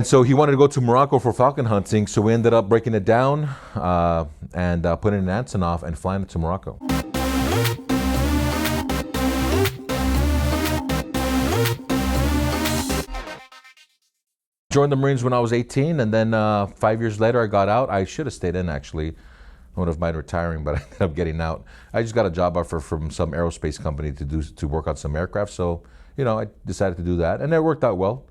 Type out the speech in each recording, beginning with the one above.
And so he wanted to go to Morocco for falcon hunting, so we ended up breaking it down and putting an Antonov and flying it to Morocco. Joined the Marines when I was 18, and then 5 years later I got out. I should have stayed in, actually. I would have minded retiring, but I ended up getting out. I just got a job offer from some aerospace company to work on some aircraft, so I decided to do that, and it worked out well.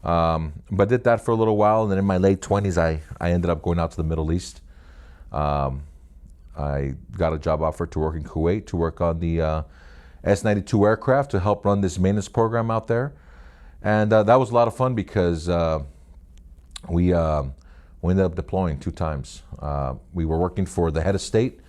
But did that for a little while, and then in my late 20s I ended up going out to the Middle East. I got a job offer to work in Kuwait to work on the S-92 aircraft to help run this maintenance program out there. And that was a lot of fun because we ended up deploying 2 times. We were working for the head of state,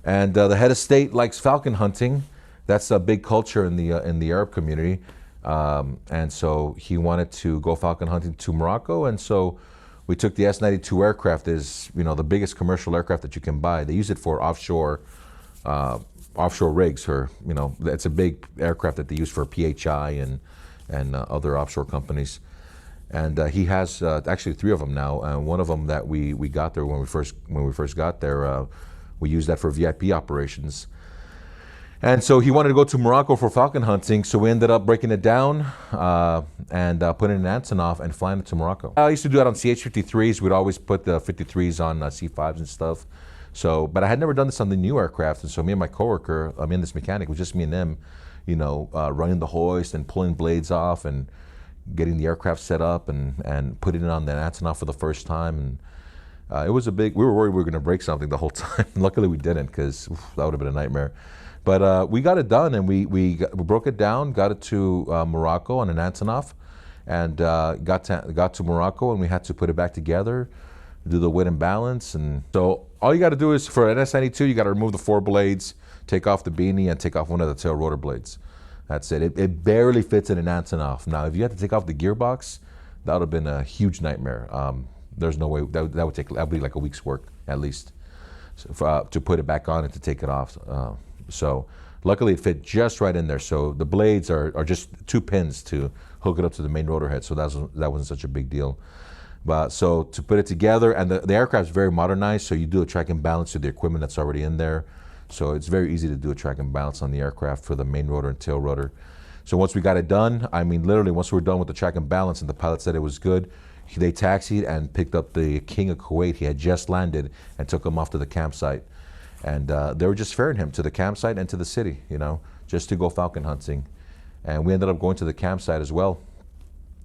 and the head of state likes falcon hunting. That's a big culture in the Arab community, and so he wanted to go falcon hunting to Morocco. And so we took the S-92 aircraft. Is the biggest commercial aircraft that you can buy. They use it for offshore rigs, or it's a big aircraft that they use for PHI and other offshore companies. And he has actually 3 of them now. And one of them that we got there when we first got there, we used that for VIP operations. And so he wanted to go to Morocco for falcon hunting, so we ended up breaking it down and putting an Antonov and flying it to Morocco. I used to do that on CH-53s. We'd always put the 53s on C-5s and stuff. So, but I had never done this on the new aircraft, and so me and my coworker, this mechanic, it was just me and him, running the hoist and pulling blades off and getting the aircraft set up and putting it on the Antonov for the first time. And it was we were worried we were going to break something the whole time. Luckily we didn't, because that would have been a nightmare. But we got it done, and we broke it down, got it to Morocco on an Antonov, and got to Morocco, and we had to put it back together, do the weight and balance. And so all you got to do is, for an S-92, you got to remove the 4 blades, take off the beanie, and take off one of the tail rotor blades. That's it. It barely fits in an Antonov. Now, if you had to take off the gearbox, that would have been a huge nightmare. There's no way that would be like a week's work at least, to put it back on and to take it off. So luckily it fit just right in there. So the blades are just 2 pins to hook it up to the main rotor head. So that wasn't such a big deal. But so to put it together, and the aircraft's very modernized, so you do a track and balance to the equipment that's already in there. So it's very easy to do a track and balance on the aircraft for the main rotor and tail rotor. So once we got it done, literally once we were done with the track and balance and the pilot said it was good, they taxied and picked up the King of Kuwait. He had just landed, and took him off to the campsite. And they were just ferrying him to the campsite and to the city, just to go falcon hunting. And we ended up going to the campsite as well.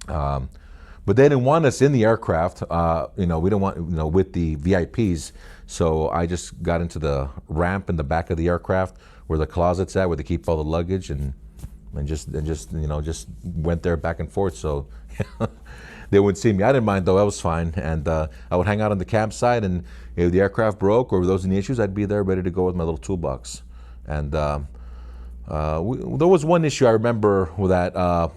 But they didn't want us in the aircraft, we didn't want, with the VIPs. So I just got into the ramp in the back of the aircraft where the closet's at, where they keep all the luggage, and just went there back and forth. So they wouldn't see me. I didn't mind though, I was fine. And I would hang out on the campsite, and if the aircraft broke or there was any issues, I'd be there ready to go with my little toolbox. And there was one issue I remember that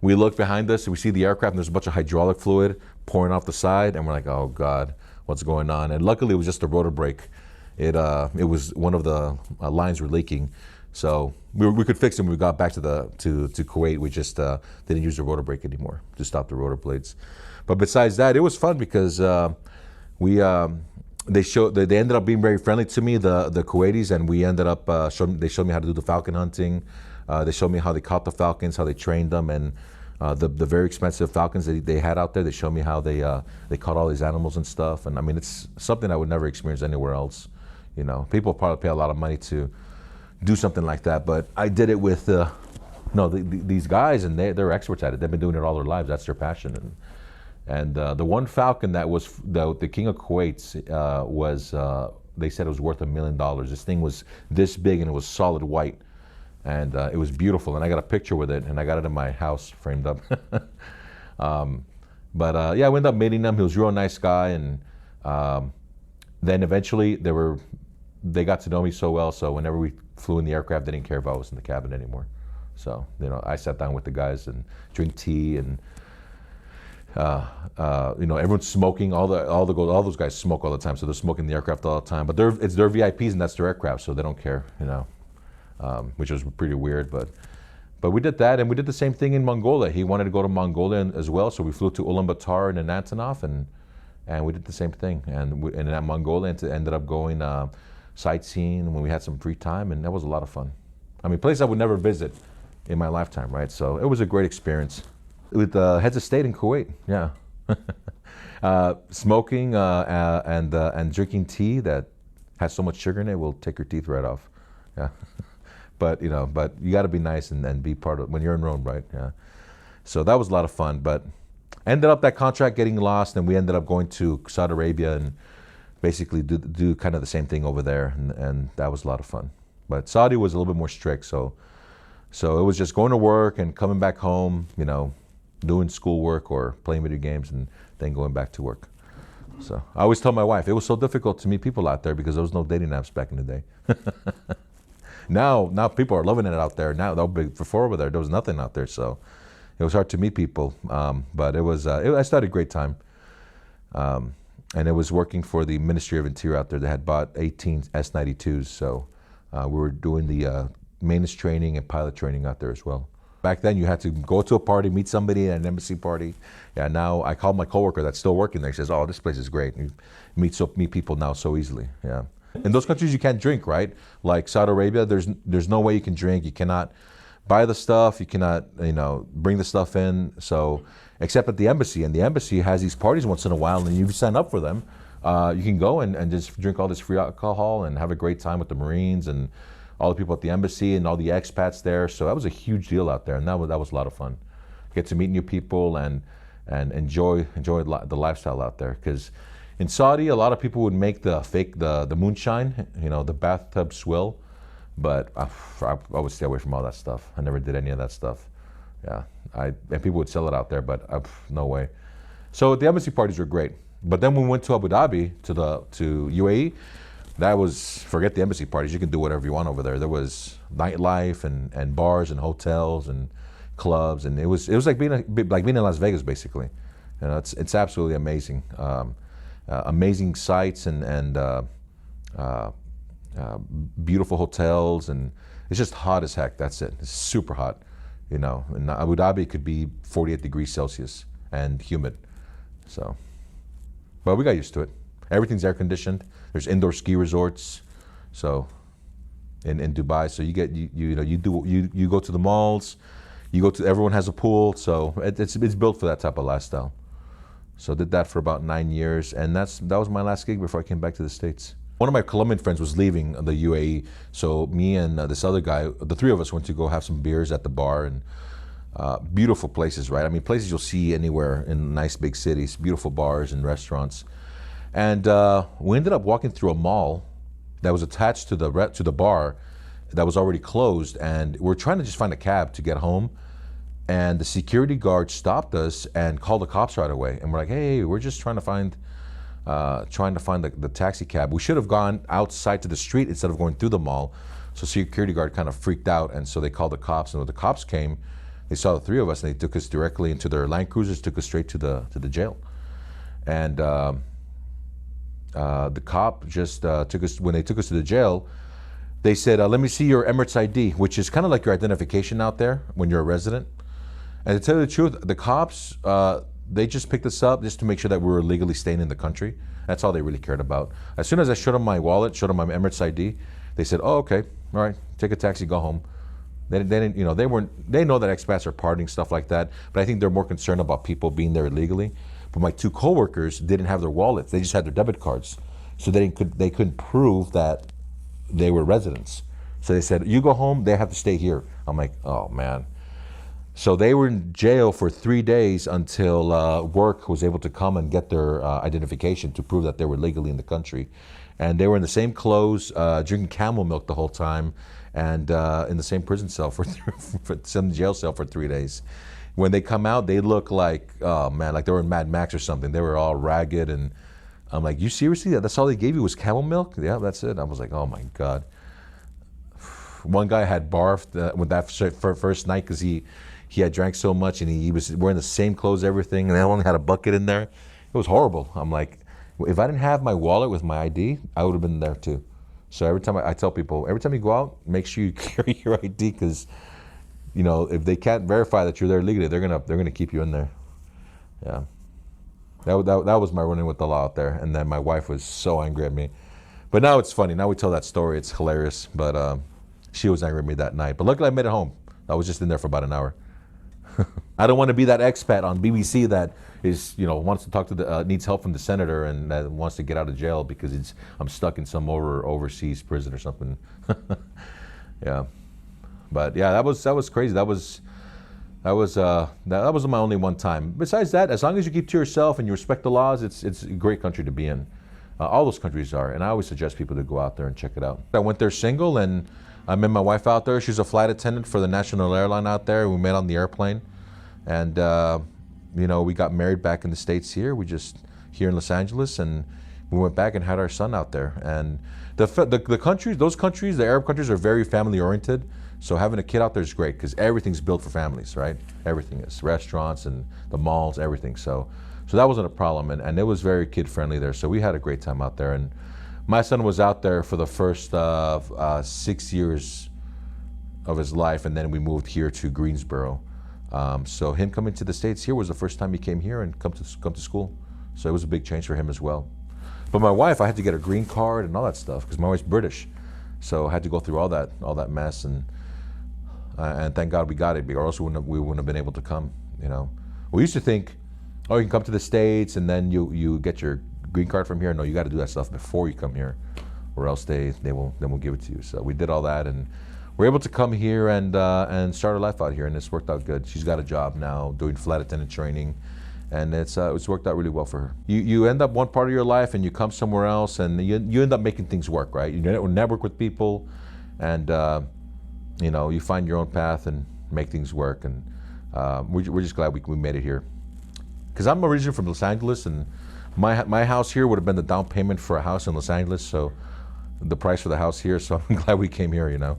we looked behind us and we see the aircraft, and there's a bunch of hydraulic fluid pouring off the side, and we're like, oh God, what's going on? And luckily it was just a rotor brake. It was one of the lines were leaking. So we could fix them when we got back to Kuwait. We just didn't use the rotor brake anymore to stop the rotor blades. But besides that, it was fun because they ended up being very friendly to me, the Kuwaitis, and we ended up they showed me how to do the falcon hunting. They showed me how they caught the falcons, how they trained them, and the very expensive falcons that they had out there. They showed me how they caught all these animals and stuff. And it's something I would never experience anywhere else. People probably pay a lot of money to do something like that, but I did it with these guys, and they're experts at it. They've been doing it all their lives. That's their passion. And the one falcon that was the King of Kuwait's was they said it was worth $1 million. This thing was this big, and it was solid white, and it was beautiful. And I got a picture with it, and I got it in my house framed up. But I ended up meeting him. He was a real nice guy, and then eventually they got to know me so well. So whenever we flew in the aircraft, they didn't care if I was in the cabin anymore. So I sat down with the guys and drink tea, and everyone's smoking. All those guys smoke all the time, so they're smoking in the aircraft all the time. But it's their VIPs, and that's their aircraft, so they don't care. Which was pretty weird, but But we did that, and we did the same thing in Mongolia. He wanted to go to Mongolia as well, so we flew to Ulaanbaatar and then Antonov, and we did the same thing. And in that Mongolia, ended up going sightseeing when we had some free time, and that was a lot of fun. I mean, place I would never visit in my lifetime, right? So it was a great experience. With heads of state in Kuwait, yeah. Smoking and drinking tea that has so much sugar in it will take your teeth right off. Yeah. But you got to be nice and be part of when you're in Rome, right? Yeah. So that was a lot of fun. But ended up that contract getting lost, and we ended up going to Saudi Arabia and basically do kind of the same thing over there, and that was a lot of fun. But Saudi was a little bit more strict, so it was just going to work and coming back home, doing schoolwork or playing video games, and then going back to work. So I always tell my wife, it was so difficult to meet people out there because there was no dating apps back in the day. Now people are loving it out there. Now, before over there was nothing out there, so it was hard to meet people. But it was, I started a great time. And it was working for the Ministry of Interior out there. They had bought 18 S-92s, so we were doing the maintenance training and pilot training out there as well. Back then, you had to go to a party, meet somebody at an embassy party. Yeah, now I called my coworker that's still working there. He says, "Oh, this place is great. You meet people now so easily." Yeah. In those countries, you can't drink, right? Like Saudi Arabia, there's no way you can drink. You cannot buy the stuff. You cannot, bring the stuff in. So, except at the embassy, and the embassy has these parties once in a while, and you sign up for them. You can go and just drink all this free alcohol and have a great time with the Marines and all the people at the embassy and all the expats there. So that was a huge deal out there, and that was a lot of fun. Get to meet new people and enjoy the lifestyle out there. Because in Saudi, a lot of people would make the moonshine, the bathtub swill, but I would stay away from all that stuff. I never did any of that stuff. Yeah, and people would sell it out there, but no way. So the embassy parties were great. But then when we went to Abu Dhabi, to UAE, that was, forget the embassy parties. You can do whatever you want over there. There was nightlife and bars and hotels and clubs, and it was like being in Las Vegas, basically. It's absolutely amazing. Amazing sights and beautiful hotels, and it's just hot as heck. That's it. It's super hot. In Abu Dhabi, it could be 48 degrees Celsius and humid. So, but we got used to it. Everything's air conditioned. There's indoor ski resorts. So, in Dubai, so you go to the malls. Everyone has a pool. So it's built for that type of lifestyle. So did that for about 9 years, and that was my last gig before I came back to the States. One of my Colombian friends was leaving the UAE, so me and this other guy, the three of us went to go have some beers at the bar, and beautiful places, right? I mean, places you'll see anywhere in nice big cities, beautiful bars and restaurants. And we ended up walking through a mall that was attached to the bar that was already closed, and we're trying to just find a cab to get home. And the security guard stopped us and called the cops right away. And we're like, "Hey, we're just trying to find the taxi cab. We should have gone outside to the street instead of going through the mall." So security guard kind of freaked out, and so they called the cops. And when the cops came, they saw the three of us, and they took us directly into their Land Cruisers, took us straight to the jail. And the cop just took us, when they took us to the jail, they said, "Let me see your Emirates ID," which is kind of like your identification out there when you're a resident. And to tell you the truth, the cops, they just picked us up just to make sure that we were legally staying in the country. That's all they really cared about. As soon as I showed them my wallet, showed them my Emirates ID, they said, "Oh, okay, all right, take a taxi, go home." They didn't, they know that expats are partying, stuff like that, but I think they're more concerned about people being there illegally. But my two coworkers didn't have their wallets; they just had their debit cards, so they couldn't prove that they were residents. So they said, "You go home; they have to stay here." I'm like, "Oh man." So they were in jail for 3 days until work was able to come and get their identification to prove that they were legally in the country. And they were in the same clothes, drinking camel milk the whole time, and in the same prison cell for some jail cell for 3 days. When they come out, they look like, oh man, like they were in Mad Max or something. They were all ragged, and I'm like, "You seriously? That's all they gave you was camel milk?" "Yeah, that's it." I was like, oh my God. One guy had barfed with that first night because he had drank so much, and he was wearing the same clothes, everything, and they only had a bucket in there. It was horrible. I'm like, if I didn't have my wallet with my ID, I would have been there too. So every time I tell people, every time you go out, make sure you carry your ID, because you know, if they can't verify that you're there legally, they're gonna keep you in there. Yeah. That was my run-in with the law out there, and then my wife was so angry at me. But now it's funny. Now we tell that story. It's hilarious. But she was angry at me that night. But luckily, I made it home. I was just in there for about an hour. I don't want to be that expat on BBC that is, you know, wants to talk to the needs help from the senator and that wants to get out of jail because I'm stuck in some overseas prison or something. Yeah. But yeah, that was crazy. That was my only one time. Besides that, as long as you keep to yourself and you respect the laws, it's a great country to be in. All those countries are, and I always suggest people to go out there and check it out. I went there single, and I met my wife out there. She's a flight attendant for the national airline out there. We met on the airplane, and you know, we got married back in the States here. We just here in Los Angeles, and we went back and had our son out there. And the countries, those countries, the Arab countries, are very family oriented. So having a kid out there is great because everything's built for families, right? Everything is restaurants and the malls, everything. So that wasn't a problem, and it was very kid friendly there. So we had a great time out there. And my son was out there for the first 6 years of his life, and then we moved here to Greensboro. So him coming to the States here was the first time he came here and come to school. So it was a big change for him as well. But my wife, I had to get a green card and all that stuff because my wife's British. So I had to go through all that mess, and thank God we got it, or else we wouldn't have been able to come. You know, we used to think, oh, you can come to the States and then you get your green card from here. No, you got to do that stuff before you come here, or else they won't give it to you. So we did all that, and we're able to come here and start our life out here, and it's worked out good. She's got a job now doing flight attendant training, and it's worked out really well for her. You end up one part of your life and you come somewhere else, and you end up making things work, right? You network with people, and you know, you find your own path and make things work, and we're just glad we made it here. Because I'm originally from Los Angeles, and my house here would have been the down payment for a house in Los Angeles, so the price for the house here, so I'm glad we came here, you know.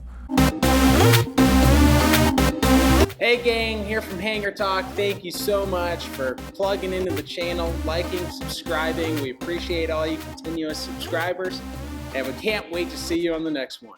Hey gang, here from Hangar Talk. Thank you so much for plugging into the channel, liking, subscribing. We appreciate all you continuous subscribers, and we can't wait to see you on the next one.